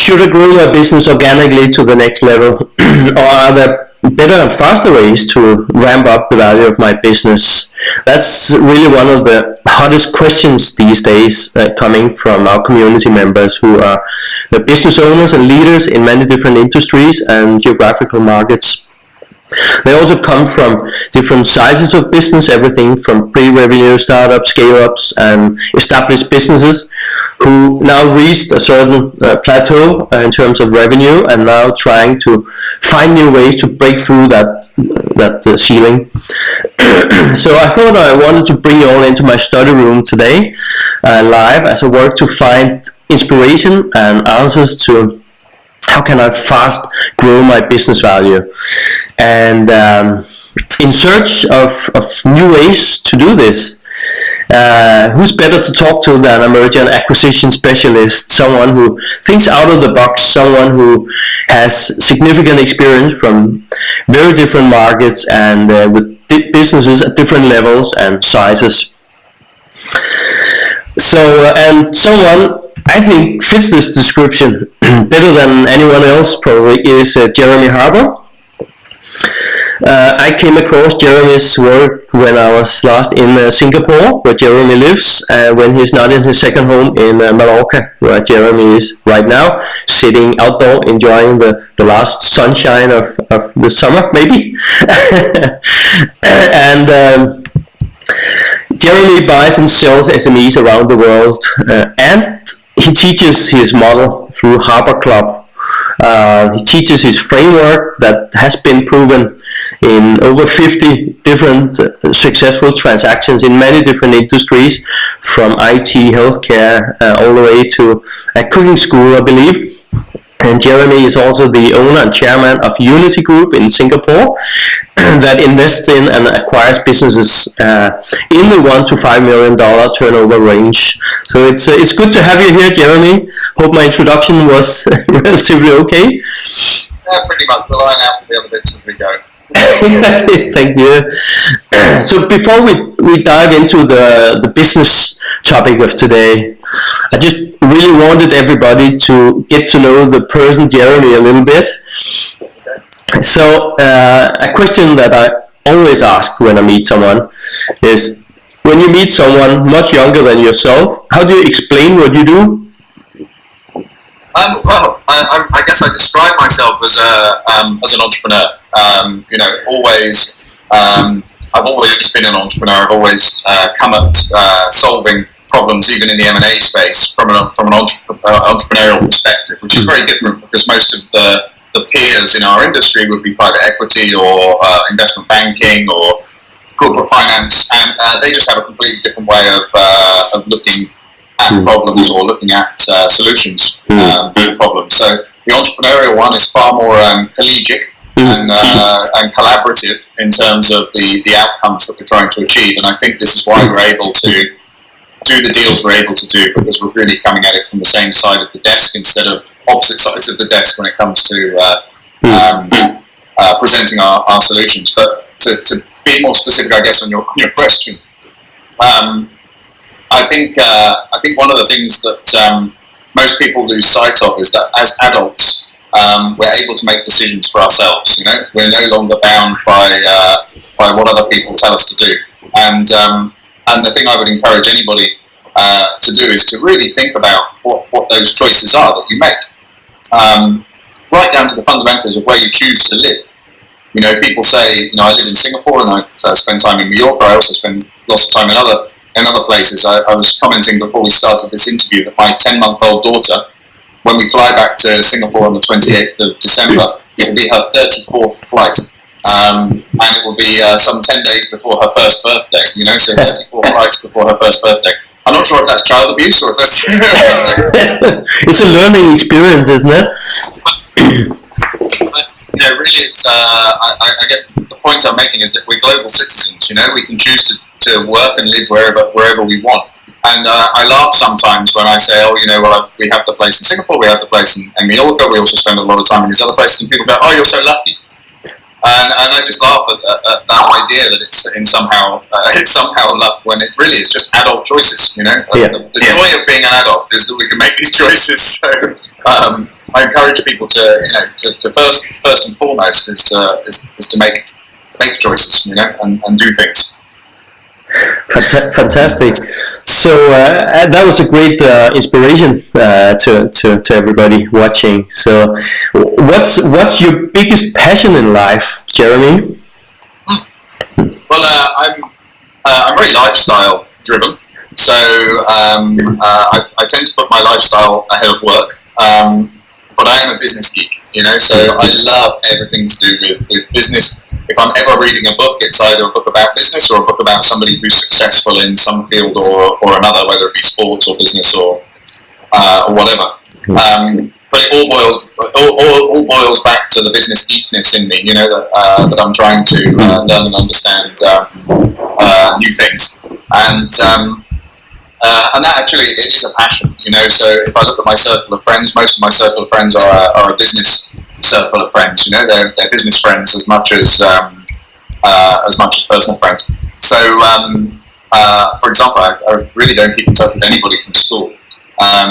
Should I grow my business organically to the next level, or are there better and faster ways to ramp up the value of my business? That's really one of the hottest questions these days, coming from our community members who are the business owners and leaders in many different industries and geographical markets. They also come from different sizes of business, everything from pre-revenue startups, scale-ups, and established businesses who now reached a certain plateau in terms of revenue and now trying to find new ways to break through that ceiling. So I thought I wanted to bring you all into my study room today, live, as I work to find inspiration and answers to how can I fast grow my business value. And in search of new ways to do this, who's better to talk to than a merger and acquisition specialist, someone who thinks out of the box, someone who has significant experience from very different markets and with businesses at different levels and sizes. So, and someone I think fits this description better than anyone else probably is Jeremy Harbour. I came across Jeremy's work when I was last in Singapore, where Jeremy lives, when he's not in his second home in Mallorca, where Jeremy is right now, sitting outdoor enjoying the last sunshine of the summer, maybe. And Jeremy buys and sells SMEs around the world, and he teaches his model through Harbour Club. He teaches his framework that has been proven in over 50 different successful transactions in many different industries, from IT, healthcare, all the way to a cooking school, I believe. And Jeremy is also the owner and chairman of Unity Group in Singapore that invests in and acquires businesses in the $1 to $5 million turnover range. So it's good to have you here, Jeremy. Hope my introduction was relatively okay. Yeah, pretty much. We'll line out the other bits as we go. Thank you. So before we dive into the business topic of today, I just really wanted everybody to get to know the person Jeremy a little bit. So a question that I always ask when I meet someone is, when you meet someone much younger than yourself, how do you explain what you do? Well, I guess I describe myself as an entrepreneur. I've always been an entrepreneur. I've always come at solving problems, even in the M&A space, from an entrepreneurial perspective, which is very different because most of the peers in our industry would be private equity or investment banking or corporate finance, and they just have a completely different way of looking at problems or looking at solutions to problems. So the entrepreneurial one is far more collegiate and collaborative in terms of the outcomes that we're trying to achieve. And I think this is why we're able to do the deals we're able to do, because we're really coming at it from the same side of the desk instead of opposite sides of the desk when it comes to presenting our solutions. But to be more specific, I guess, on your question, I think one of the things that most people lose sight of is that as adults, we're able to make decisions for ourselves. We're no longer bound by what other people tell us to do. And the thing I would encourage anybody to do is to really think about what those choices are that you make, right down to the fundamentals of where you choose to live. People say, I live in Singapore and I spend time in New York. I also spend lots of time in other places. I was commenting before we started this interview that my 10-month-old daughter, when we fly back to Singapore on the 28th of December, it will be her 34th flight. And it will be some 10 days before her first birthday, so 34 flights before her first birthday. I'm not sure if that's child abuse or if that's... It's a learning experience, isn't it? But really, it's, I guess the point I'm making is that we're global citizens, we can choose to work and live wherever we want. And I laugh sometimes when I say, we have the place in Singapore, we have the place in Mallorca, we also spend a lot of time in these other places, and people go, oh, you're so lucky. And I just laugh at that idea that it's somehow luck, when it really is just adult choices. The joy of being an adult is that we can make these choices. So I encourage people to, to first and foremost is to make choices, and do things. Fantastic. So that was a great inspiration to everybody watching. So, what's your biggest passion in life, Jeremy? Well, I'm very lifestyle driven. So I tend to put my lifestyle ahead of work. But I am a business geek, so I love everything to do with business. If I'm ever reading a book, it's either a book about business or a book about somebody who's successful in some field or another, whether it be sports or business or whatever. But it all boils back to the business geekness in me, that I'm trying to learn and understand new things. And that actually, it is a passion, So if I look at my circle of friends, most of my circle of friends are a business circle of friends, They're business friends as much as personal friends. So, for example, I really don't keep in touch with anybody from school.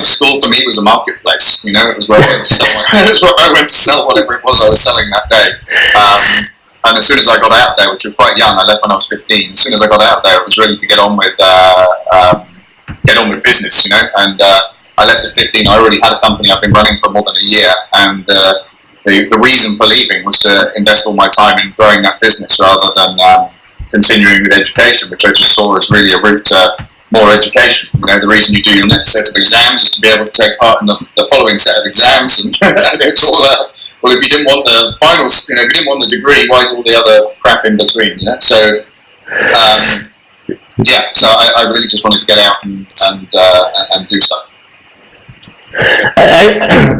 School for me was a marketplace, it was where I went to sell. It was where I went to sell whatever it was I was selling that day. And as soon as I got out there, which was quite young, I left when I was 15. As soon as I got out there, it was ready to get on with business, And I left at 15. I already had a company I've been running for more than a year, and the reason for leaving was to invest all my time in growing that business rather than continuing with education, which I just saw as really a route to more education. The reason you do your next set of exams is to be able to take part in the following set of exams, and it's all well, if you didn't want the finals, if you didn't want the degree, why do all the other crap in between? So. So I really just wanted to get out and do stuff.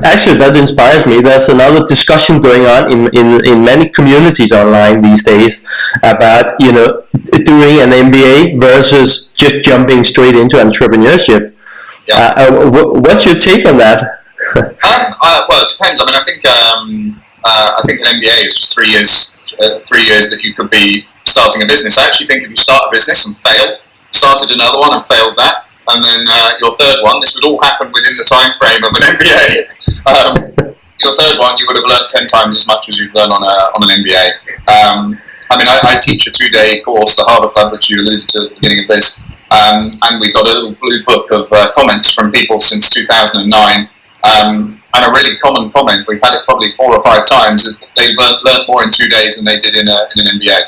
Actually, that inspires me. There's another discussion going on in many communities online these days about doing an MBA versus just jumping straight into entrepreneurship. Yeah. What's your take on that? Well, it depends. I think an MBA is just 3 years. 3 years that you could be starting a business. I actually think if you start a business and failed, started another one and failed that, and then your third one, this would all happen within the time frame of an MBA. Your third one, you would have learned 10 times as much as you've learned on an MBA. I teach a 2-day course, the Harbour Club, which you alluded to at the beginning of this, and we've got a little blue book of comments from people since 2009. And a really common comment, we've had it probably 4 or 5 times, is that they've learned more in 2 days than they did in an MBA,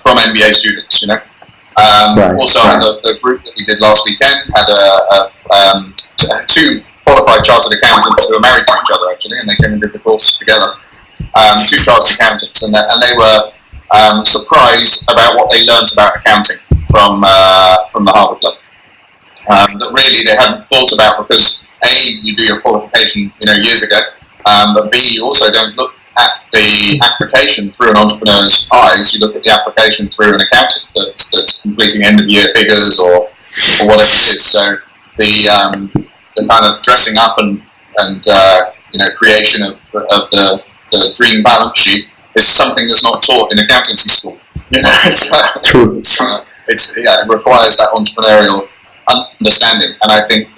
from MBA students, Right. Also, the group that we did last weekend had 2 qualified chartered accountants who were married to each other, actually, and they came and did the course together. 2 chartered accountants, and they were surprised about what they learned about accounting from the Harbour Club. That really they hadn't thought about, because A, you do your qualification years ago, but B, you also don't look at the application through an entrepreneur's eyes. You look at the application through an accountant that's completing end of year figures or whatever it is. So the kind of dressing up and creation of the dream balance sheet is something that's not taught in accountancy school. True. It requires that entrepreneurial understanding, and I think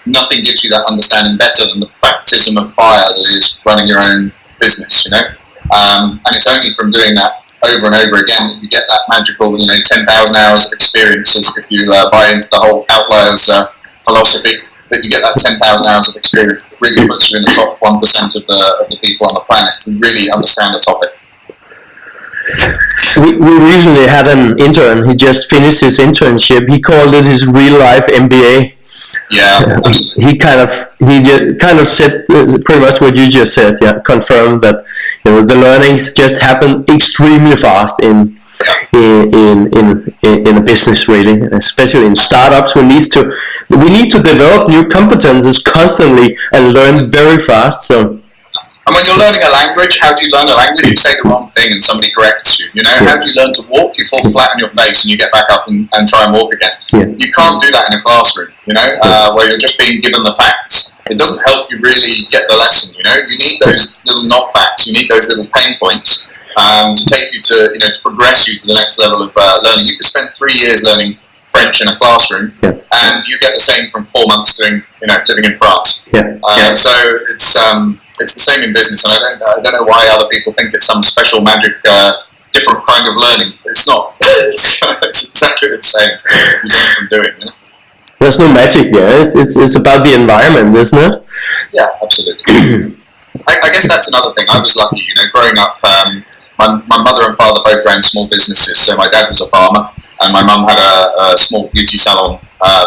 nothing gives you that understanding better than the baptism of fire that is running your own business, and it's only from doing that over and over again that you get that magical 10,000 hours of experience, as if you buy into the whole outliers philosophy, that you get that 10,000 hours of experience that really puts you in the top 1% of the people on the planet who really understand the topic. We recently had an intern. He just finished his internship. He called it his real life MBA. Yeah, he kind of said pretty much what you just said. Yeah, confirmed that the learnings just happen extremely fast in a business, really, especially in startups. We need to develop new competences constantly and learn very fast. So. And when you're learning a language, how do you learn a language? You say the wrong thing and somebody corrects you. How do you learn to walk? You fall flat on your face and you get back up and try and walk again. Yeah. You can't do that in a classroom, where you're just being given the facts. It doesn't help you really get the lesson, You need those little knockbacks. You need those little pain points to take you to progress you to the next level of learning. You could spend 3 years learning French in a classroom, and you get the same from 4 months doing, living in France. So it's the same in business, and I don't know why other people think it's some special magic, different kind of learning. It's not. It's exactly the same you learn from doing. There's no magic there. It's about the environment, isn't it? Yeah, absolutely. I guess that's another thing. I was lucky, growing up. My mother and father both ran small businesses. So my dad was a farmer, and my mum had a small beauty salon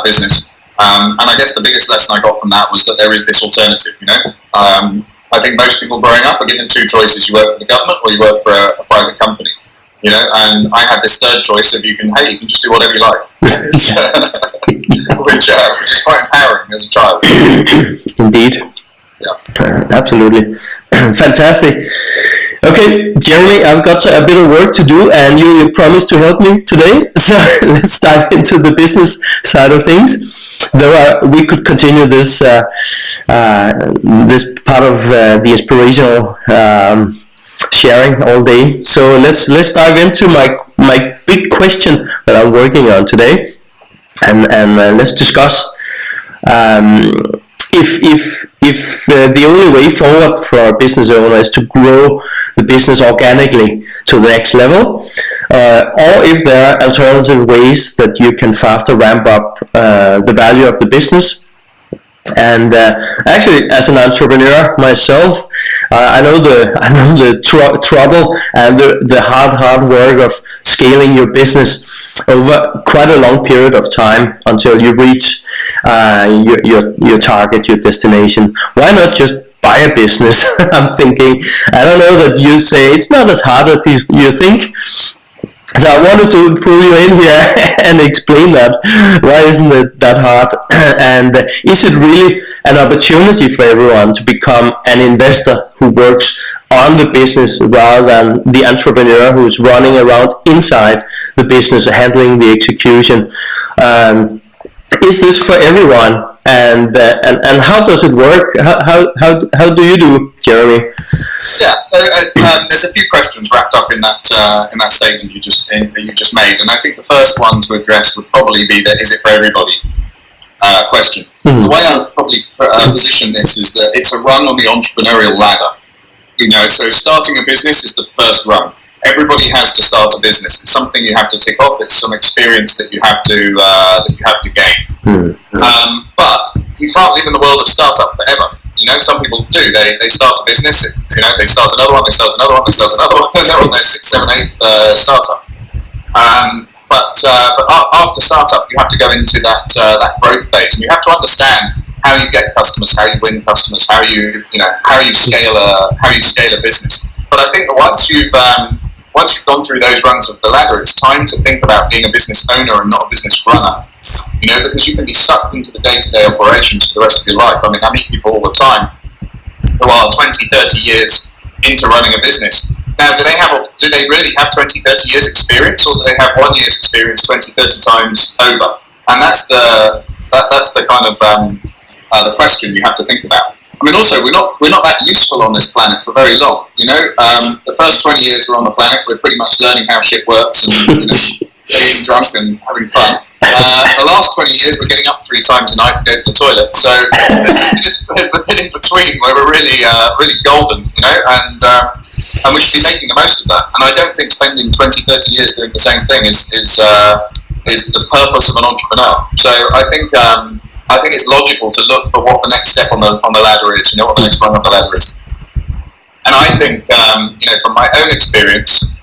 business. And I guess the biggest lesson I got from that was that there is this alternative. I think most people growing up are given two choices: you work for the government or you work for a private company. And I had this third choice of you can just do whatever you like, which is quite empowering as a child. Indeed. Yeah. Absolutely. Fantastic. Okay, Jeremy, I've got a bit of work to do, and you promised to help me today. So let's dive into the business side of things. Though we could continue this this part of the inspirational sharing all day. So let's dive into my big question that I'm working on today, and let's discuss if the only way forward for a business owner is to grow the business organically to the next level, or if there are alternative ways that you can faster ramp up the value of the business. And actually, as an entrepreneur myself, I know the trouble and the hard work of scaling your business over quite a long period of time until you reach your target, your destination. Why not just buy a business? I'm thinking. I don't know that you say it's not as hard as you think. So I wanted to pull you in here and explain that. Why isn't it that hard? And is it really an opportunity for everyone to become an investor who works on the business rather than the entrepreneur who's running around inside the business, handling the execution? Is this for everyone? And how does it work? How do you do, Jeremy? Yeah, so there's a few questions wrapped up in that statement you just made, and I think the first one to address would probably be the "is it for everybody?" question. Mm-hmm. The way I would probably position this is that it's a rung on the entrepreneurial ladder. So starting a business is the first rung. Everybody has to start a business. It's something you have to tick off. It's some experience that you have to gain. Mm-hmm. But you can't live in the world of startup forever. Some people do. They start a business. They start another one. They start another one. They start another one. And they're on their 6, 7, 8 startup. But after startup, you have to go into that growth phase, and you have to understand how you get customers, how you win customers, how you scale a business. But I think that once you've gone through those rungs of the ladder, it's time to think about being a business owner and not a business runner. Because you can be sucked into the day-to-day operations for the rest of your life. I mean, I meet people all the time who are 20, 30 years into running a business. Now, do they really have 20, 30 years experience, or do they have 1 year's experience 20, 30 times over? And that's the kind of the question you have to think about. I mean, also, we're not that useful on this planet for very long. The first 20 years we're on the planet, we're pretty much learning how shit works and getting drunk and having fun. The last 20 years, we're getting up 3 times a night to go to the toilet. So there's the bit in between where we're really golden, and we should be making the most of that. And I don't think spending 20, 30 years doing the same thing is the purpose of an entrepreneur. So I think it's logical to look for what the next step on the ladder is. What the next rung of the ladder is. And I think from my own experience,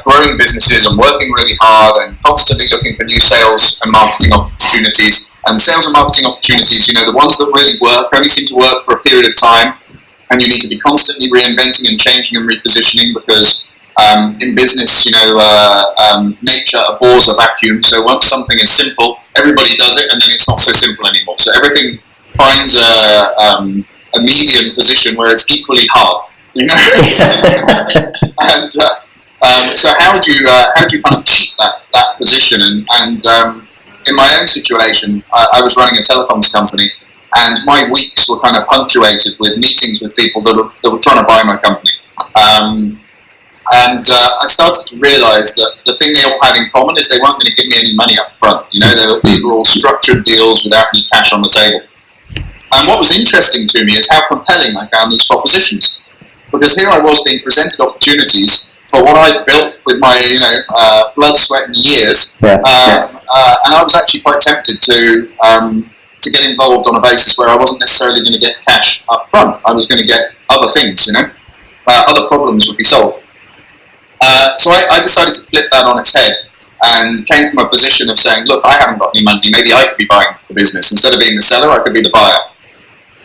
growing businesses and working really hard and constantly looking for new sales and marketing opportunities. And sales and marketing opportunities, the ones that really work only seem to work for a period of time, and you need to be constantly reinventing and changing and repositioning because in business, nature abhors a vacuum. So once something is simple, everybody does it, and then it's not so simple anymore. So everything finds a medium position where it's equally hard. And so how do you kind of cheat that position? And in my own situation, I was running a telecoms company, and my weeks were kind of punctuated with meetings with people that were trying to buy my company. And I started to realise that the thing they all had in common is they weren't going to give me any money up front. These were all structured deals without any cash on the table. And what was interesting to me is how compelling I found these propositions. Because here I was being presented opportunities for what I built with my blood, sweat and years. And I was actually quite tempted to get involved on a basis where I wasn't necessarily going to get cash up front. I was going to get other things, other problems would be solved. So I decided to flip that on its head and came from a position of saying, look, I haven't got any money, maybe I could be buying the business. Instead of being the seller, I could be the buyer.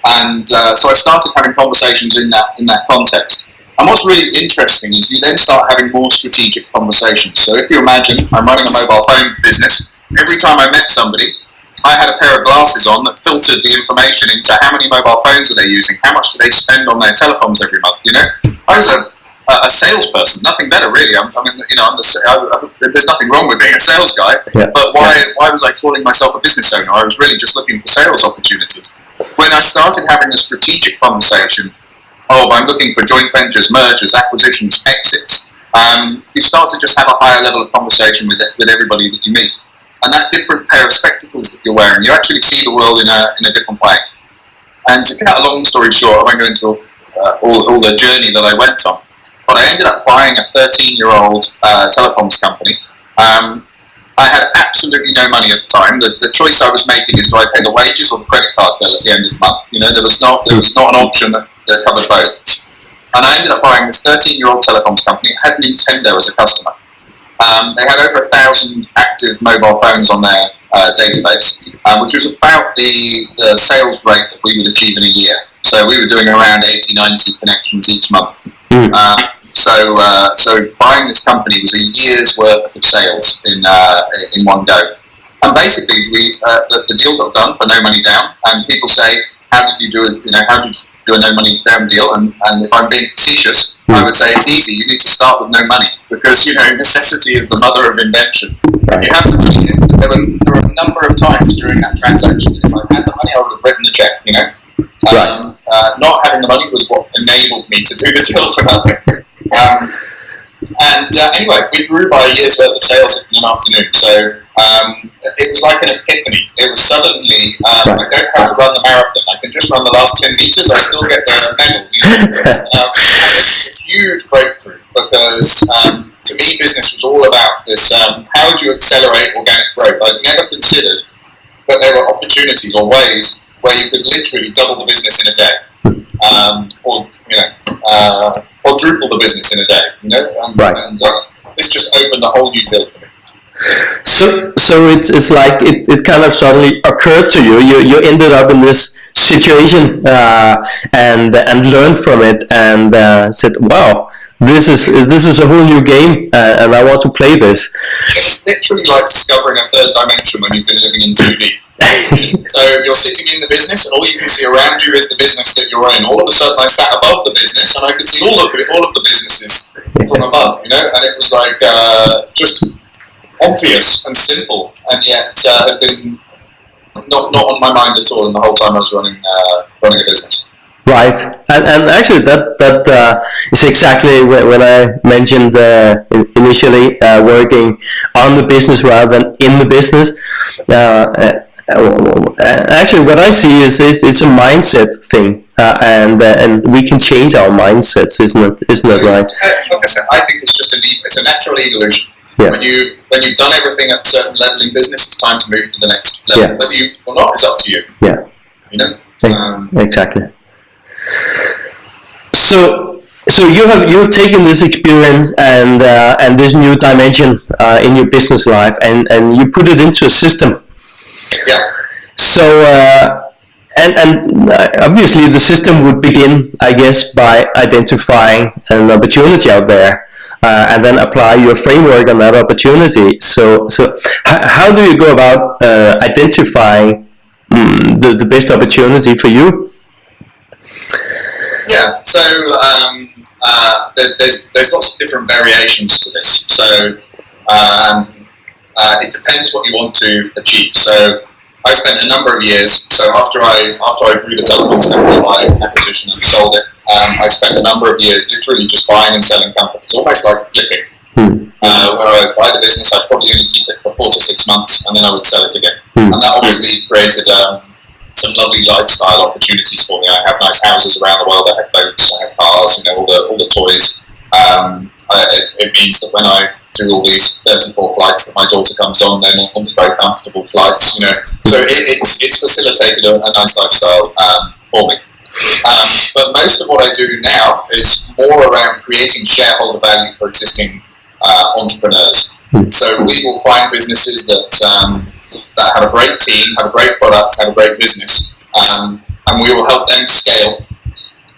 And so I started having conversations in that context. And what's really interesting is you then start having more strategic conversations. So if you imagine, I'm running a mobile phone business. Every time I met somebody, I had a pair of glasses on that filtered the information into how many mobile phones are they using, how much do they spend on their telecoms every month, I was a salesperson, nothing better really. There's nothing wrong with being a sales guy, but why was I calling myself a business owner? I was really just looking for sales opportunities. When I started having a strategic conversation of I'm looking for joint ventures, mergers, acquisitions, exits, you start to just have a higher level of conversation with everybody that you meet. And that different pair of spectacles that you're wearing, you actually see the world in a different way. And to cut a long story short, I won't go into all the journey that I went on, but I ended up buying a 13-year-old telecoms company. I had absolutely no money at the time. The choice I was making is do I pay the wages or the credit card bill at the end of the month? There was not an option that covered both. And I ended up buying this 13-year-old telecoms company. It had Nintendo as a customer. They had over 1,000 active mobile phones on their database, which was about the sales rate that we would achieve in a year. So we were doing around 80, 90 connections each month. So buying this company was a year's worth of sales in one go. And basically, the deal got done for no money down. And people say, "How did you do it? How did you do a no money down deal?" And if I'm being facetious, I would say it's easy. You need to start with no money because necessity is the mother of invention. If you have the money, there were a number of times during that transaction. If I had the money, I would have written the check. Not having the money was what enabled me to do the deal for nothing. Anyway, we grew by a year's worth of sales in an afternoon. So it was like an epiphany. It was suddenly, I don't have to run the marathon. I can just run the last 10 meters. I still get the medal. It's a huge breakthrough because to me, business was all about this. How do you accelerate organic growth? I'd never considered that there were opportunities or ways where you could literally double the business in a day, or triple the business in a day, and this just opened a whole new field for me. So it's like it kind of suddenly occurred to you. You ended up in this situation and learned from it and said, "Wow, this is a whole new game, and I want to play this." It's literally like discovering a third dimension when you've been living in 2D. So you're sitting in the business, and all you can see around you is the business that you're in. All of a sudden, I sat above the business, and I could see all of the businesses from above. And it was like just obvious and simple, and yet had been not on my mind at all in the whole time I was running a business. Right, and actually that is exactly when I mentioned initially working on the business rather than in the business. Actually, what I see is it's a mindset thing, and we can change our mindsets, isn't it right? Like I said, I think it's just it's a natural evolution. Yeah. When you've done everything at a certain level in business, it's time to move to the next level. Yeah. Whether you or not is up to you. Yeah. Exactly. So you've taken this experience and this new dimension in your business life, and you put it into a system. Yeah. So and obviously the system would begin, I guess, by identifying an opportunity out there, and then apply your framework on that opportunity. So how do you go about identifying the best opportunity for you? Yeah, so there's lots of different variations to this. So it depends what you want to achieve. So I spent a number of years. So after I grew the telecoms company by acquisition and sold it, I spent a number of years literally just buying and selling companies, almost like flipping. Where I would buy the business, I'd probably only keep it for 4 to 6 months, and then I would sell it again. And that obviously created some lovely lifestyle opportunities for me. I have nice houses around the world. I have boats, I have cars, all the toys. It means that when I do all these 34 flights that my daughter comes on, they're normally very comfortable flights. So it's facilitated a nice lifestyle for me. But most of what I do now is more around creating shareholder value for existing entrepreneurs. So we will find businesses that have a great team, have a great product, have a great business, and we will help them scale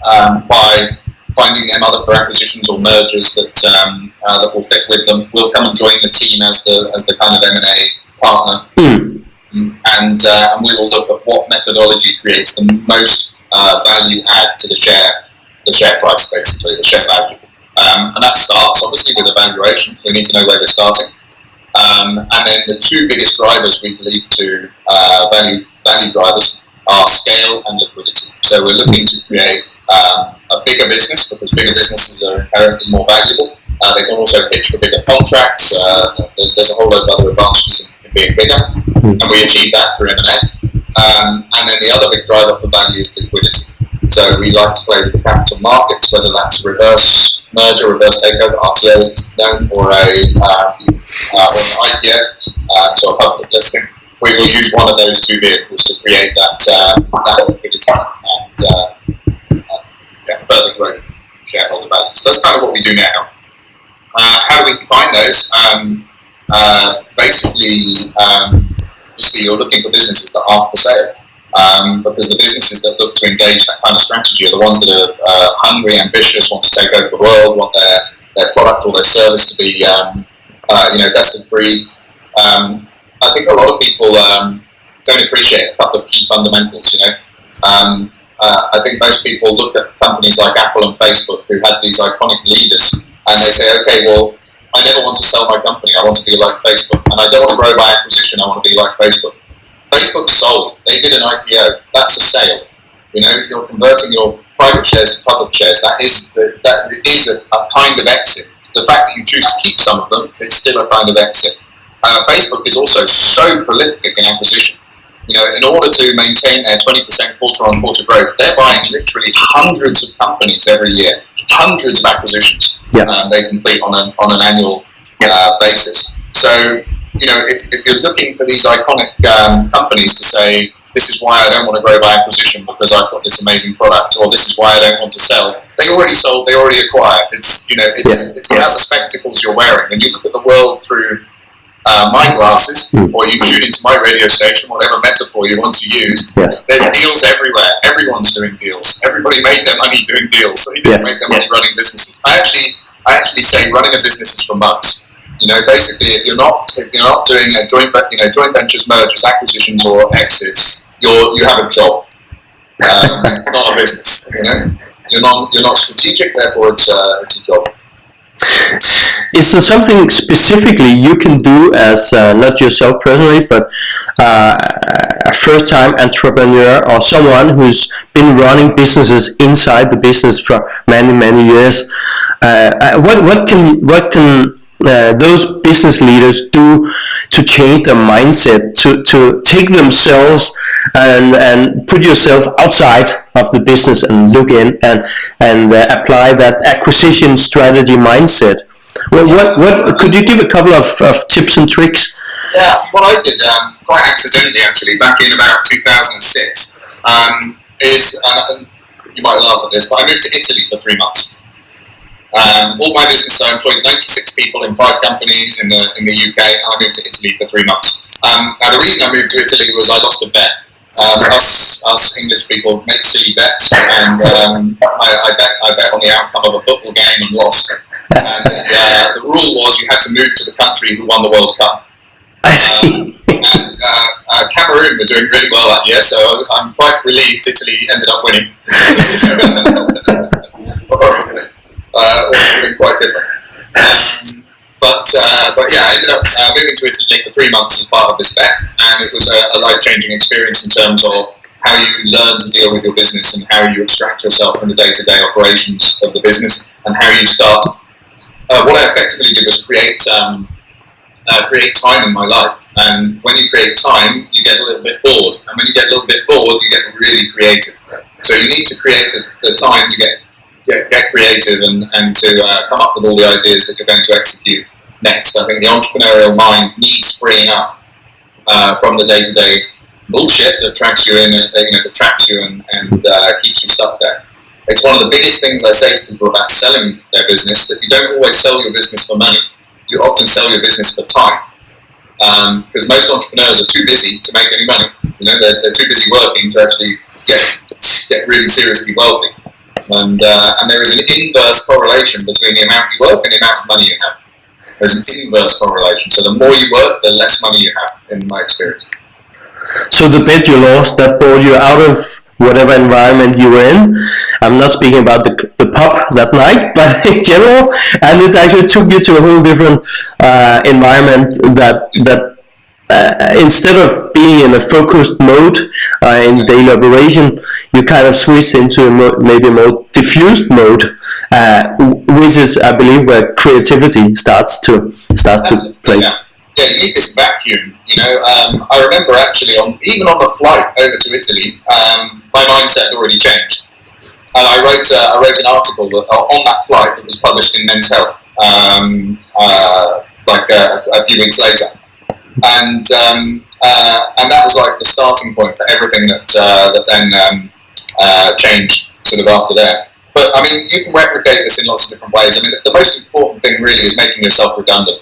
by finding them other acquisitions or mergers that will fit with them. We'll come and join the team as the kind of M&A partner, and we will look at what methodology creates the most value add to the share price, basically the share value. And that starts obviously with evaluation. We need to know where they're starting. And then the two biggest drivers we believe to value drivers are scale and liquidity. So we're looking to create a bigger business, because bigger businesses are inherently more valuable. They can also pitch for bigger contracts. There's a whole load of other advantages in being bigger, and we achieve that through M&A. And then the other big driver for value is liquidity. So we like to play with the capital markets, whether that's a reverse merger, reverse takeover, RTO as it's known, or an IPO, so a public listing. We will use one of those two vehicles to create that liquidity and further growth in shareholder value. So that's kind of what we do now. How do we find those? Basically, obviously you're looking for businesses that aren't for sale. Because the businesses that look to engage that kind of strategy are the ones that are hungry, ambitious, want to take over the world, want their product or their service to be, best of breed. I think a lot of people don't appreciate a couple of key fundamentals. I think most people look at companies like Apple and Facebook, who had these iconic leaders, and they say, okay, well, I never want to sell my company. I want to be like Facebook, and I don't want to grow by acquisition. I want to be like Facebook. Facebook sold. They did an IPO. That's a sale. You're converting your private shares to public shares. That is a kind of exit. The fact that you choose to keep some of them, it's still a kind of exit. Facebook is also so prolific in acquisition. In order to maintain their 20% quarter-on-quarter growth, they're buying literally hundreds of companies every year, hundreds of acquisitions. They complete on an annual basis. So, if you're looking for these iconic companies to say, this is why I don't want to grow by acquisition because I've got this amazing product, or this is why I don't want to sell, they already sold, they already acquired. It's about the spectacles you're wearing. When you look at the world through my glasses, or you tune into my radio station, whatever metaphor you want to use, there's deals everywhere. Everyone's doing deals. Everybody made their money doing deals. They didn't make their money running businesses. I actually say running a business is for mugs. Basically, if you're not doing a joint ventures, mergers, acquisitions, or exits, you have a job, not a business. You're not strategic, therefore it's a job. Is there something specifically you can do as not yourself personally, but a first-time entrepreneur or someone who's been running businesses inside the business for many years? What can those business leaders do to change their mindset, to take themselves and put yourself outside of the business and look in and apply that acquisition strategy mindset? What could you give a couple of tips and tricks? Yeah, what I did quite accidentally actually back in about 2006 is, and you might laugh at this, but I moved to Italy for 3 months. All my business, I employed 96 people in 5 companies in the UK, and I moved to Italy for 3 months. Now the reason I moved to Italy was I lost a bet. Us English people make silly bets, and I bet on the outcome of a football game and lost. And the rule was you had to move to the country who won the World Cup. And Cameroon were doing really well that year, so I'm quite relieved Italy ended up winning. It would have been quite different. But yeah, I ended up moving to Italy for 3 months as part of this bet, and it was a life-changing experience in terms of how you learn to deal with your business and how you extract yourself from the day-to-day operations of the business, and how you start. What I effectively did was create time in my life, and when you create time, you get a little bit bored, and when you get a little bit bored, you get really creative. So you need to create the time to get creative and to come up with all the ideas that you're going to execute next. I think the entrepreneurial mind needs freeing up from the day-to-day bullshit that traps you in, that traps you and keeps you stuck there. It's one of the biggest things I say to people about selling their business, that you don't always sell your business for money. You often sell your business for time. Because most entrepreneurs are too busy to make any money. They're too busy working to actually get really seriously wealthy. And there is an inverse correlation between the amount you work and the amount of money you have. There's an inverse correlation. So the more you work, the less money you have, in my experience. So the bet you lost, that brought you out of whatever environment you were in. I'm not speaking about the pub that night, but in general, and it actually took you to a whole different environment that instead of being in a focused mode in daily operation, you kind of switched into maybe a more diffused mode, which is, I believe, where creativity starts to play. Yeah, you need this vacuum. I remember actually even on the flight over to Italy, my mindset had already changed, and I wrote an article on that flight that was published in Men's Health, a few weeks later, and that was like the starting point for everything that then changed sort of after that. But I mean, you can replicate this in lots of different ways. I mean, the most important thing really is making yourself redundant.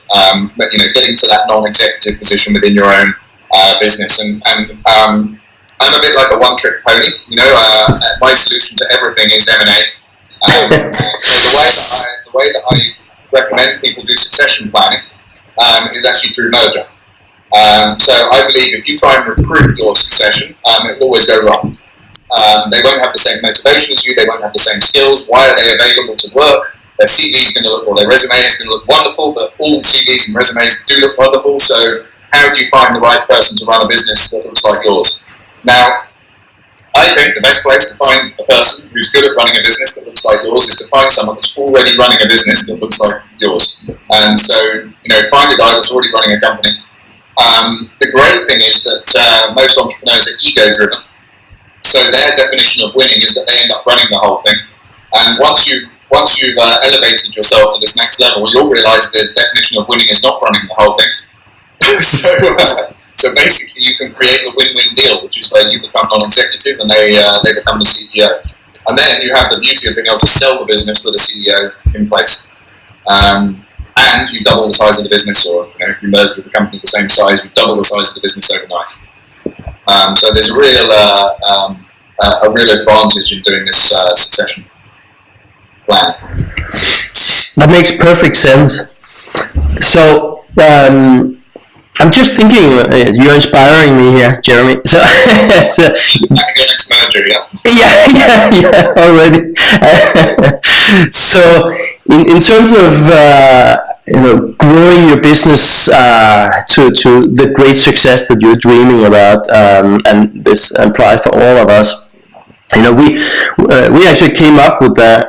Getting to that non-executive position within your own business. And I'm a bit like a one-trick pony. My solution to everything is M&A. The way that I recommend people do succession planning is actually through merger. So I believe if you try and recruit your succession, it will always go wrong. They won't have the same motivation as you, they won't have the same skills. Why are they available to work? Their CV is going to look, or their resume is going to look wonderful, but all CVs and resumes do look wonderful, so how do you find the right person to run a business that looks like yours? Now, I think the best place to find a person who's good at running a business that looks like yours is to find someone that's already running a business that looks like yours. And so, find a guy that's already running a company. The great thing is that most entrepreneurs are ego-driven. So their definition of winning is that they end up running the whole thing. And once you've elevated yourself to this next level, you'll realise the definition of winning is not running the whole thing. So basically, you can create a win-win deal, which is where you become non-executive and they become the CEO. And then you have the beauty of being able to sell the business with a CEO in place. And you double the size of the business, or if you merge with a company the same size, you double the size of the business overnight. So there's a real advantage in doing this succession plan. That makes perfect sense. So I'm just thinking, you're inspiring me here, Jeremy. So, your next manager, yeah. Yeah, already. So, in terms of growing your business to the great success that you're dreaming about, and this applies for all of us. We actually came up with a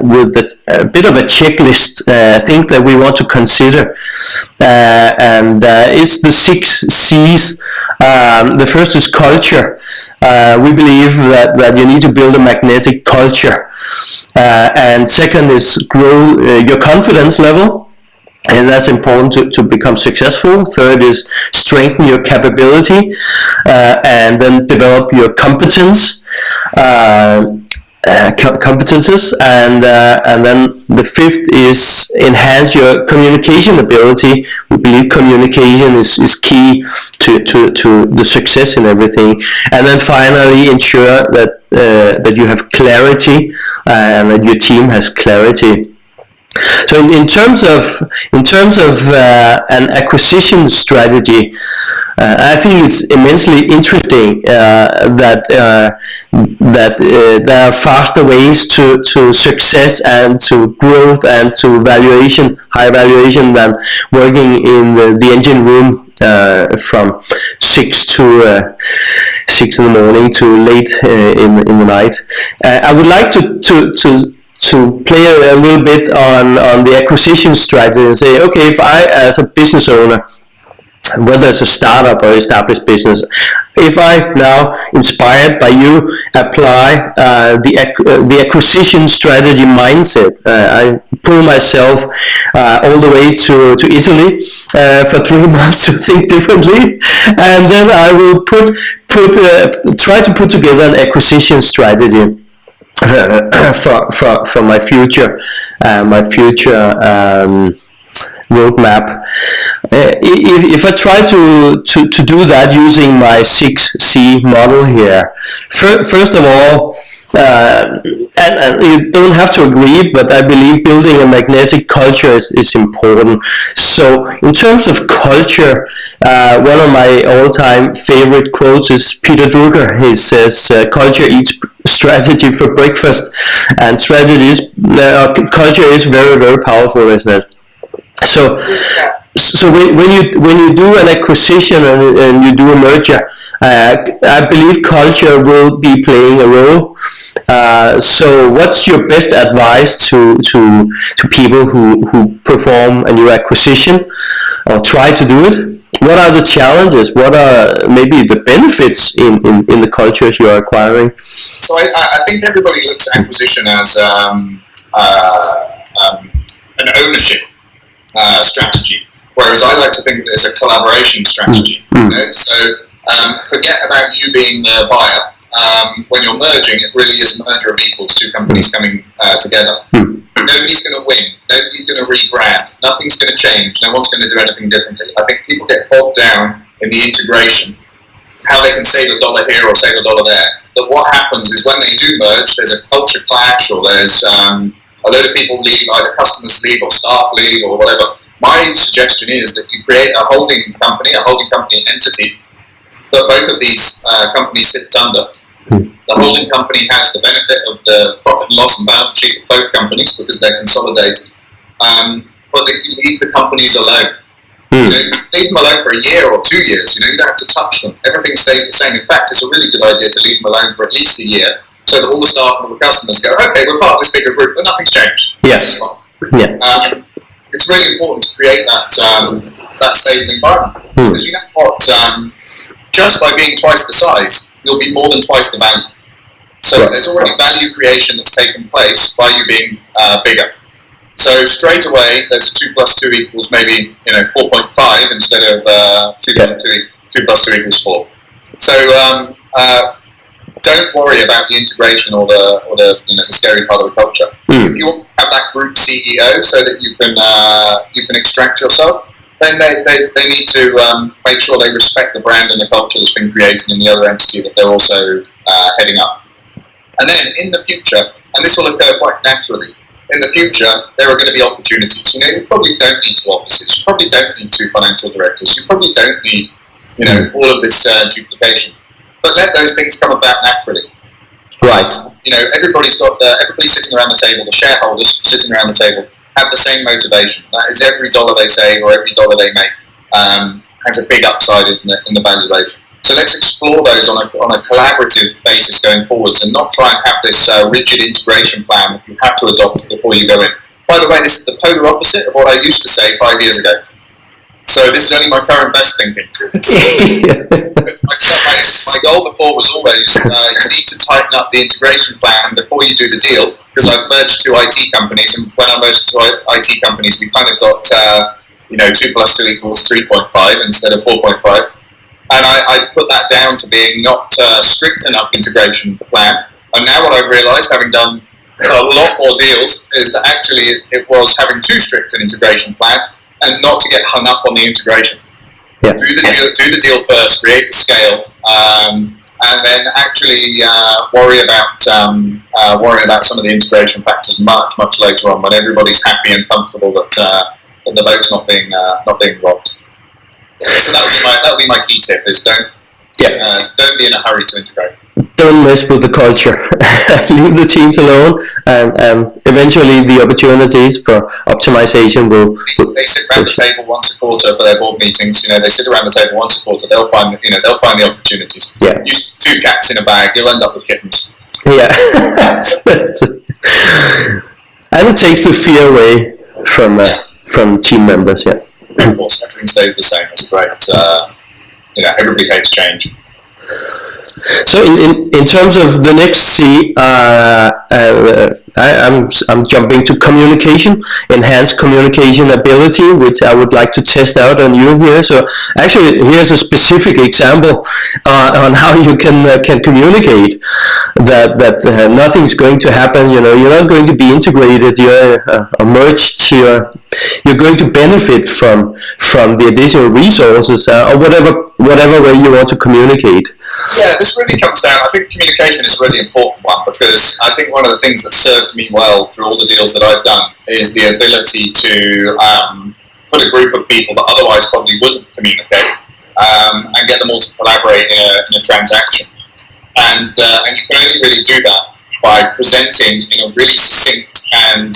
bit of a checklist thing that we want to consider, and it's the 6 C's. The first is culture. We believe that you need to build a magnetic culture, and second is grow your confidence level. And that's important to become successful. Third is strengthen your capability, and then develop your competences, and then the fifth is enhance your communication ability. We believe communication is key to the success in everything. And then finally, ensure that you have clarity, and that your team has clarity. So in terms of an acquisition strategy, I think it's immensely interesting that there are faster ways to success and to growth and to high valuation than working in the engine room from 6 in the morning to late in the night. I would like to play a little bit on the acquisition strategy and say, okay, if I, as a business owner, whether it's a startup or established business, if I now, inspired by you, apply the acquisition strategy mindset, I pull myself all the way to Italy for 3 months to think differently, and then I will try to put together an acquisition strategy for my future roadmap. If I try to do that using my 6C model here, first of all, and you don't have to agree, but I believe building a magnetic culture is important. So in terms of culture, one of my all-time favorite quotes is Peter Drucker. He says, culture eats strategy for breakfast, and culture is very, very powerful, isn't it? So when you do an acquisition and you do a merger, I believe culture will be playing a role. So what's your best advice to people who perform a new acquisition or try to do it? What are the challenges? What are maybe the benefits in the cultures you are acquiring? So I think everybody looks at acquisition as an ownership strategy, whereas I like to think that it's a collaboration strategy. You know? So forget about you being the buyer. When you're merging, it really is a merger of equals, two companies coming together. Nobody's going to win. Nobody's going to rebrand. Nothing's going to change. No one's going to do anything differently. I think people get bogged down in the integration, how they can save $1 here or save $1 there. But what happens is when they do merge, there's a culture clash, or there's a load of people leave, either customers leave or staff leave or whatever. My suggestion is that you create a holding company entity that both of these companies sit under. The holding company has the benefit of the profit and loss and balance sheet of both companies because they're consolidated. But that you leave the companies alone. You know, leave them alone for a year or 2 years. You know, you don't have to touch them. Everything stays the same. In fact, it's a really good idea to leave them alone for at least a year, so that all the staff and all the customers go, okay, we're part of this bigger group, but nothing's changed. Yes. Yeah. It's really important to create that stable environment. Because you know what? Just by being twice the size, you'll be more than twice the value. So there's already value creation that's taken place by you being bigger. So straight away, there's 2 + 2 equals maybe 4.5 instead of 2 + 2 equals 4. So don't worry about the integration or the scary part of the culture. If you want to have that group CEO so that you can extract yourself, then they need to make sure they respect the brand and the culture that's been created in the other entity that they're also heading up. And then in the future, and this will occur quite naturally, in the future there are going to be opportunities. You probably don't need 2 offices. You probably don't need 2 financial directors. You probably don't need all of this duplication. But let those things come about naturally. Right. Everybody's sitting around the table. The shareholders sitting around the table have the same motivation. That is, every dollar they save or every dollar they make has a big upside in the valuation. So let's explore those on a collaborative basis going forwards, and not try and have this rigid integration plan that you have to adopt before you go in. By the way, this is the polar opposite of what I used to say 5 years ago. So this is only my current best thinking. My goal before was always you need to tighten up the integration plan before you do the deal, because I've merged 2 IT companies, and when I merged 2 IT companies, we kind of got 2 + 2 equals 3.5 instead of 4.5, and I put that down to being not strict enough integration plan. And now what I've realised, having done a lot more deals, is that actually it was having too strict an integration plan, and not to get hung up on the integration. Yeah. Do the deal first, create the scale, and then actually worry about some of the integration factors much later on when everybody's happy and comfortable that the boat's not being robbed. So that would be my key tip: is don't be in a hurry to integrate. Don't mess with the culture. Leave the teams alone, and eventually the opportunities for optimization will. They sit around the table once a quarter for their board meetings. They sit around the table once a quarter. They'll find the opportunities. Yeah. Use 2 cats in a bag. You'll end up with kittens. Yeah. And it takes the fear away from team members. Yeah. Of course, everything stays the same. It's great. Everybody hates change. So in terms of the next C, I'm jumping to communication, enhanced communication ability, which I would like to test out on you here. So actually, here's a specific example on how you can communicate that nothing's going to happen. You're not going to be integrated. You're merged. You're going to benefit from the additional resources or whatever way you want to communicate. Yeah, this really comes down. I think communication is a really important one, because I think one of the things that served me well through all the deals that I've done is the ability to put a group of people that otherwise probably wouldn't communicate and get them all to collaborate in a transaction. And you can only really do that by presenting in a really succinct and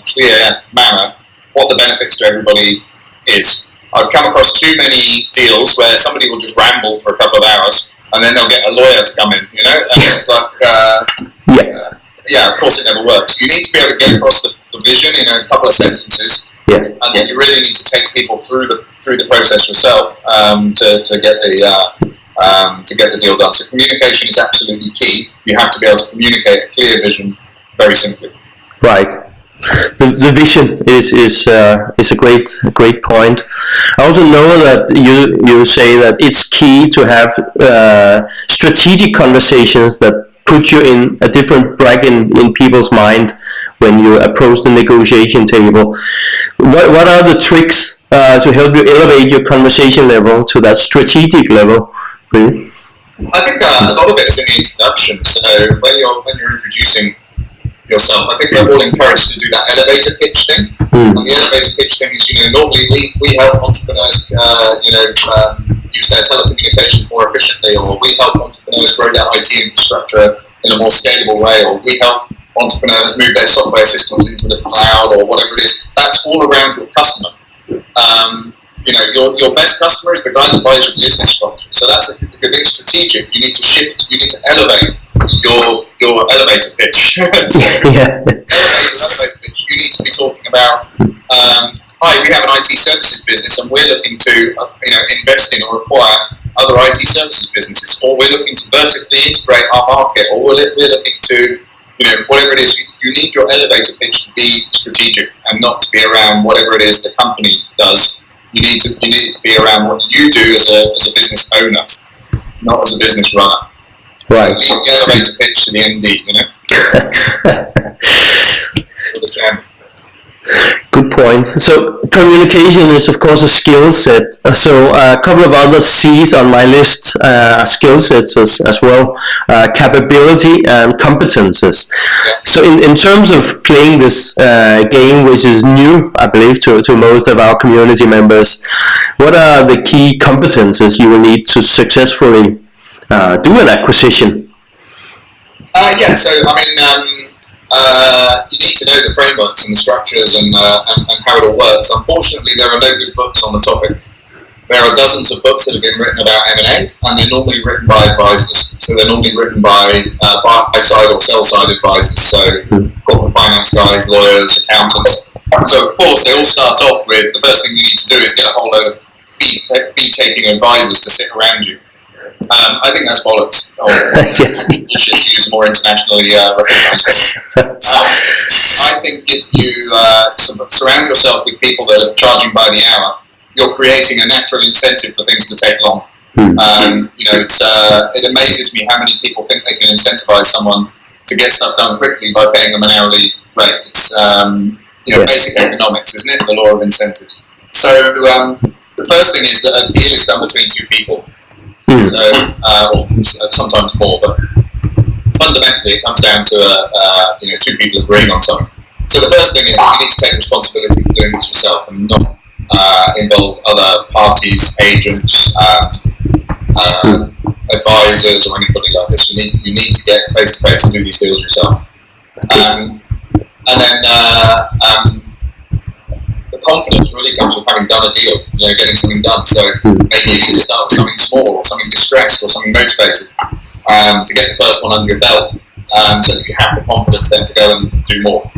clear manner what the benefits to everybody is. I've come across too many deals where somebody will just ramble for a couple of hours and then they'll get a lawyer to come in, and it's like, of course it never works. You need to be able to get across the vision in a couple of sentences, and then you really need to take people through the process yourself to get the deal done. So communication is absolutely key. You have to be able to communicate a clear vision very simply. Right. The vision is a great point. I also know that you say that it's key to have strategic conversations that put you in a different bracket in people's mind when you approach the negotiation table. What are the tricks to help you elevate your conversation level to that strategic level? Really? I think a lot of it is in the introduction. So when you're introducing yourself, I think we're all encouraged to do that elevator pitch thing. And the elevator pitch thing is, normally we help entrepreneurs, use their telecommunications more efficiently, or we help entrepreneurs grow their IT infrastructure in a more scalable way, or we help entrepreneurs move their software systems into the cloud, or whatever it is. That's all around your customer. Your best customer is the guy that buys your business from you. So that's if you're being strategic, you need to shift, you need to elevate your elevator pitch. Elevator pitch. You need to be talking about, hi, we have an IT services business and we're looking to invest in or acquire other IT services businesses, or we're looking to vertically integrate our market, or we're looking to, whatever it is. You need your elevator pitch to be strategic and not to be around whatever it is the company does. You need it to be around what you do as a business owner, not as a business runner. Right. So leave the elevator pitch to the MD, Good point. So communication is of course a skill set. So a couple of other C's on my list are skill sets as well, capability and competences. So in terms of playing this game, which is new, I believe, to most of our community members, what are the key competences you will need to successfully do an acquisition? You need to know the frameworks and the structures and how it all works. Unfortunately, there are no good books on the topic. There are dozens of books that have been written about M&A, and they're normally written by advisors. So they're normally written by buy-side or sell-side advisors, so corporate finance guys, lawyers, accountants. So of course, they all start off with, the first thing you need to do is get a whole load of fee-taking advisors to sit around you. I think that's bollocks. Bullshit to use a more internationally recognised. I think if you surround yourself with people that are charging by the hour, you're creating a natural incentive for things to take long. It amazes me how many people think they can incentivize someone to get stuff done quickly by paying them an hourly rate. It's basic economics, isn't it? The law of incentive. So the first thing is that a deal is done between two people. So, or sometimes more, but fundamentally it comes down to two people agreeing on something. So the first thing is that you need to take responsibility for doing this yourself and not involve other parties, agents, advisors, or anybody like this. You need to get face to face and do these deals yourself. And then the confidence really comes with having done a deal, getting something done. So maybe you need to start with something small, or something distressed, or something motivated, to get the first one under your belt, so that you have the confidence then to go and do more.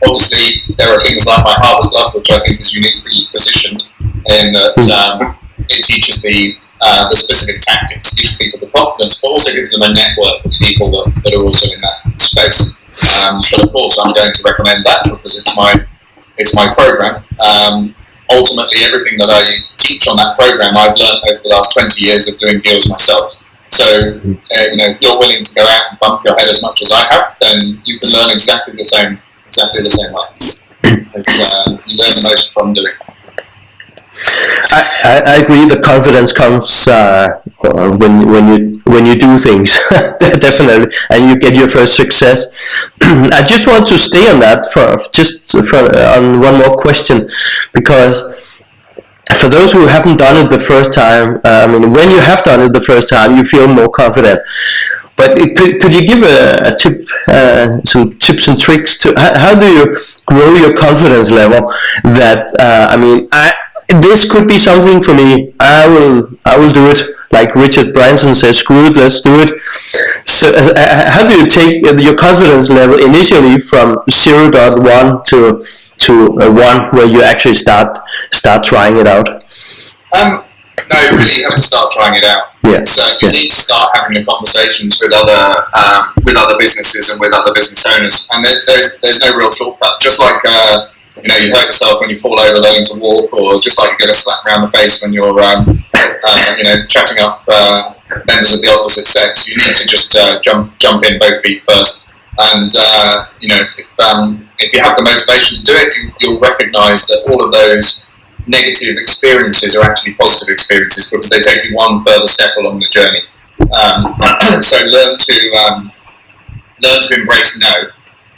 Obviously, there are things like my Harbour Club, which I think is uniquely positioned in that it teaches the specific tactics, gives people the confidence, but also gives them a network of people that are also in that space. But of course, I'm going to recommend that because it's my program. Ultimately, everything that I teach on that program, I've learned over the last 20 years of doing deals myself. So, if you're willing to go out and bump your head as much as I have, then you can learn exactly the same way. You learn the most from doing. I agree. The confidence comes when you do things, definitely, and you get your first success. I just want to stay on that on one more question, because for those who haven't done it the first time, when you have done it the first time, you feel more confident. But could you give a tip, some tips and tricks to how do you grow your confidence level? That this could be something for me. I will do it. Like Richard Branson says, screw it, let's do it. So how do you take your confidence level initially from 0.1 to 1, where you actually start trying it out? No, you really have to start trying it out. Yeah. So you need to start having the conversations with other businesses and with other business owners, and there's no real shortcut. Just like you hurt yourself when you fall over learning to walk, or just like you get a slap around the face when you're chatting up members of the opposite sex. You need to just jump in both feet first, and if you have the motivation to do it, you'll recognise that all of those negative experiences are actually positive experiences, because they take you one further step along the journey. So learn to embrace no.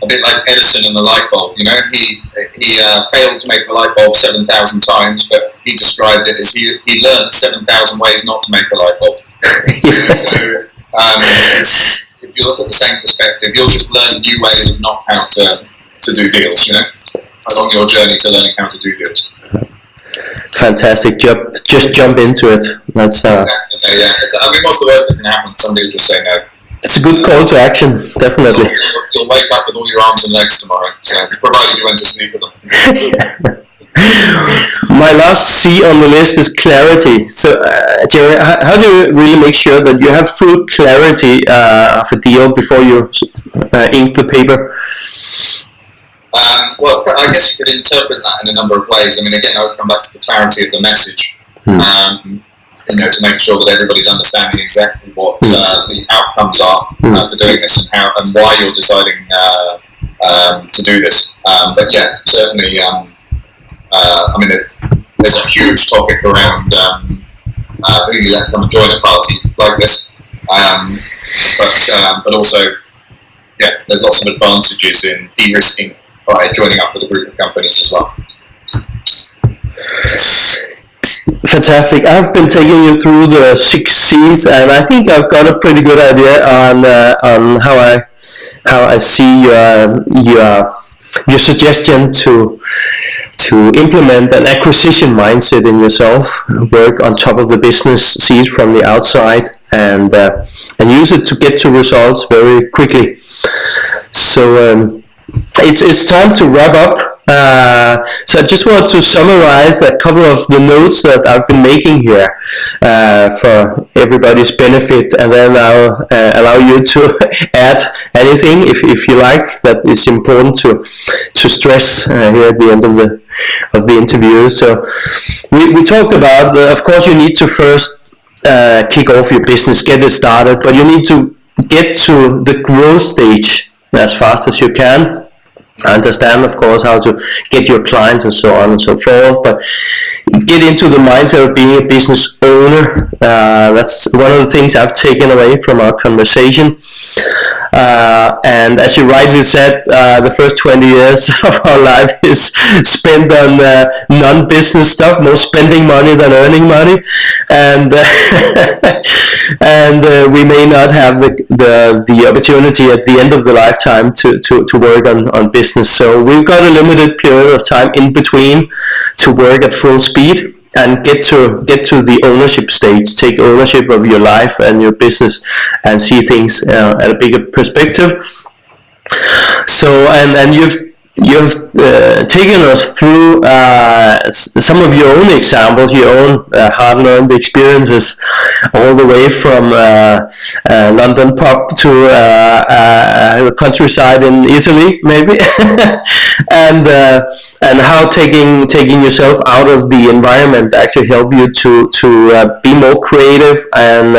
A bit like Edison and the light bulb. He failed to make the light bulb 7,000 times, but he described it as he learned 7,000 ways not to make a light bulb. So if you look at the same perspective, you'll just learn new ways of not how to do deals. Along your journey to learning how to do deals. Fantastic. Just jump into it. That's exactly. Yeah. What's the worst that can happen? Somebody will just say no. It's a good call to action, definitely. You'll wake up with all your arms and legs tomorrow, so provided you went to sleep with them. My last C on the list is clarity. So, Jeremy, how do you really make sure that you have full clarity of a deal before you ink the paper? Well, I guess you could interpret that in a number of ways. Again, I would come back to the clarity of the message. To make sure that everybody's understanding exactly what the outcomes are for doing this, and why you're deciding to do this. But yeah, certainly, there's a huge topic around who you let come and join a party like this. But also, yeah, there's lots of advantages in de-risking by joining up with a group of companies as well. Fantastic. I've been taking you through the 6 C's, and I think I've got a pretty good idea on how I see your suggestion to implement an acquisition mindset in yourself, work on top of the business, see it from the outside, and use it to get to results very quickly. So it's time to wrap up. So I just want to summarize a couple of the notes that I've been making here for everybody's benefit, and then I'll allow you to add anything if you like that is important to stress here at the end of the interview. So we talked about of course you need to first kick off your business, get it started, but you need to get to the growth stage as fast as you can. I understand, of course, how to get your clients and so on and so forth, but get into the mindset of being a business owner. That's one of the things I've taken away from our conversation. And as you rightly said, the first 20 years of our life is spent on non-business stuff, more spending money than earning money, and and we may not have the opportunity at the end of the lifetime to work on business. So we've got a limited period of time in between to work at full speed and get to the ownership stage, take ownership of your life and your business, and see things at a bigger perspective. So and you've taken us through some of your own examples, your own hard-learned experiences, all the way from London pub to the countryside in Italy, maybe, and how taking yourself out of the environment actually help you to be more creative and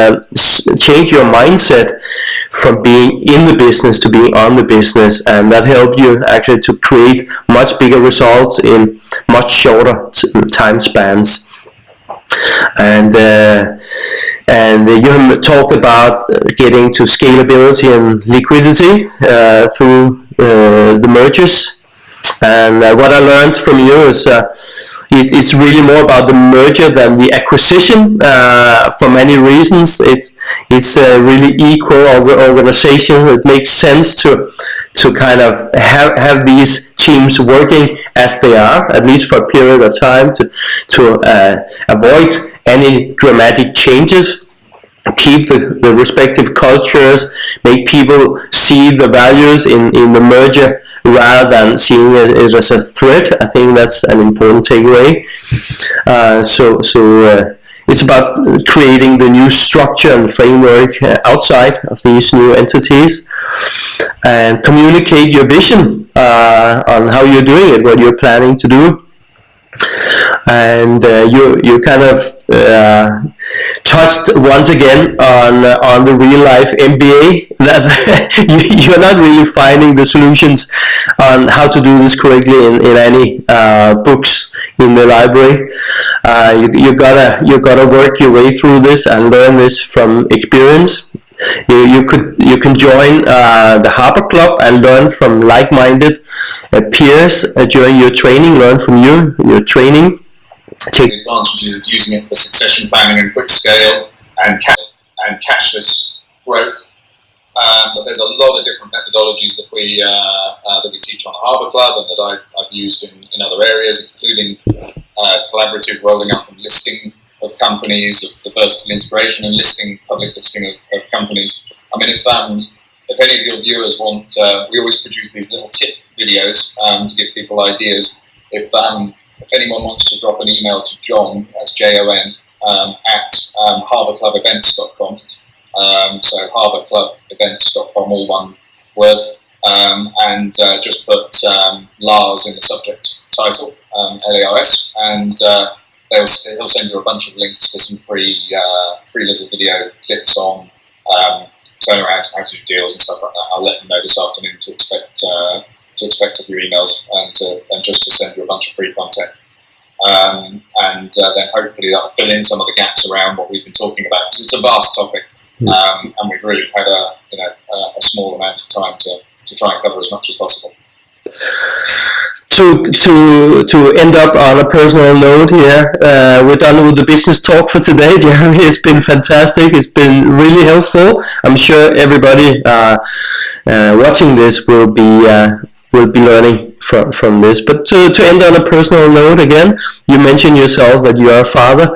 change your mindset from being in the business to being on the business, and that helped you actually to create much bigger results in much shorter time spans. And you have talked about getting to scalability and liquidity through the mergers. And what I learned from you is it's really more about the merger than the acquisition. For many reasons, it's a really equal organization. It makes sense to kind of have these teams working as they are, at least for a period of time, to avoid any dramatic changes. Keep the respective cultures, make people see the values in the merger rather than seeing it as a threat. I think that's an important takeaway. So it's about creating the new structure and framework outside of these new entities, and communicate your vision on how you're doing it, what you're planning to do. And you kind of touched once again on the real life MBA, that you're not really finding the solutions on how to do this correctly in any books in the library. You gotta work your way through this and learn this from experience. You can join the Harbour Club and learn from like-minded peers during your training. Learn from your training. Take advantages of using it for succession planning and quick scale and cashless growth. But there's a lot of different methodologies that we teach on the Harbour Club and that I've used in other areas, including collaborative rolling up and listing of companies, of the vertical integration and public listing of companies. I mean, if any of your viewers want, we always produce these little tip videos to give people ideas. If anyone wants to drop an email to John, that's Jon, at harbourclubevents.com. So harbourclubevents.com, all one word, and just put Lars in the subject title, LARS, and he'll send you a bunch of links for some free little video clips on turnaround, how to do deals and stuff like that. I'll let them know this afternoon to expect of your emails and just to send you a bunch of free content. And then hopefully that'll fill in some of the gaps around what we've been talking about, because it's a vast topic, and we've really had a small amount of time to try and cover as much as possible. To end up on a personal note here, we're done with the business talk for today. Jeremy, it's been fantastic. It's been really helpful. I'm sure everybody watching this will be learning from this. But to end on a personal note again, you mentioned yourself that you are a father,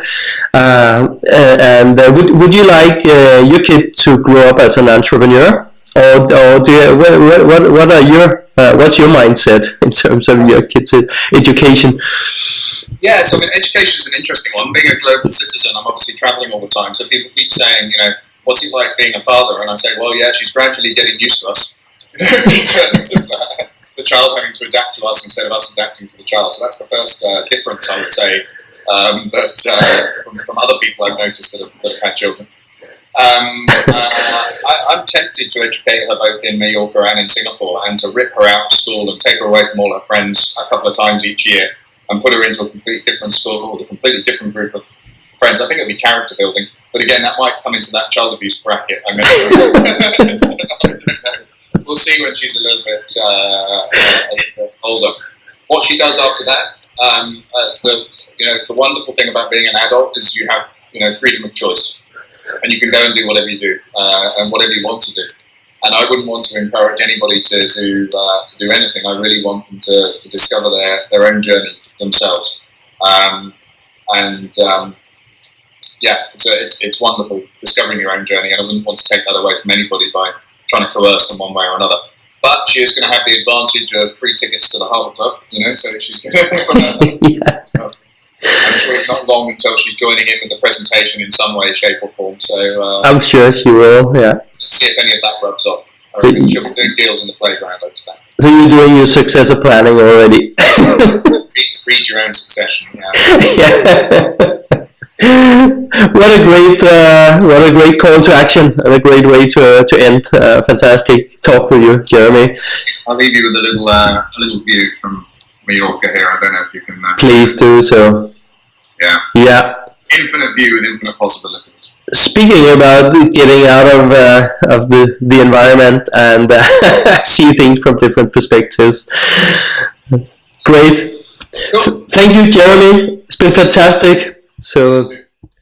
and would you like your kid to grow up as an entrepreneur, or do you, what are your what's your mindset in terms of your kids' education? Yeah, so I mean, education is an interesting one. Being a global citizen, I'm obviously traveling all the time, so people keep saying, what's it like being a father? And I say, well, yeah, she's gradually getting used to us in terms of the child having to adapt to us instead of us adapting to the child. So that's the first difference, I would say, from other people I've noticed that have had children. I'm tempted to educate her both in Mallorca and in Singapore, and to rip her out of school and take her away from all her friends a couple of times each year and put her into a completely different school with a completely different group of friends. I think it'd be character building, but again, that might come into that child abuse bracket. I mean, so, I don't know. We'll see when she's a little bit older. What she does after that, the wonderful thing about being an adult is you have freedom of choice, and you can go and do whatever you do and whatever you want to do. And I wouldn't want to encourage anybody to do anything. I really want them to discover their own journey themselves. It's wonderful discovering your own journey, and I wouldn't want to take that away from anybody by trying to coerce them one way or another. But she is going to have the advantage of free tickets to the Harbour Club, so she's going to. I'm sure it's not long until she's joining in with the presentation in some way, shape, or form. So I'm sure she will. Yeah. Let's see if any of that rubs off. I reckon she'll be doing deals in the playground later. So you're doing your successor planning already. Read your own succession. Yeah. Yeah. What a great call to action, and a great way to end. Fantastic talk with you, Jeremy. I'll leave you with a little view from Mallorca here. I don't know if you can. Please do so. Yeah. Yeah. Infinite view with infinite possibilities. Speaking about getting out of the environment and see things from different perspectives. Great. Cool. Thank you, Jeremy. It's been fantastic. So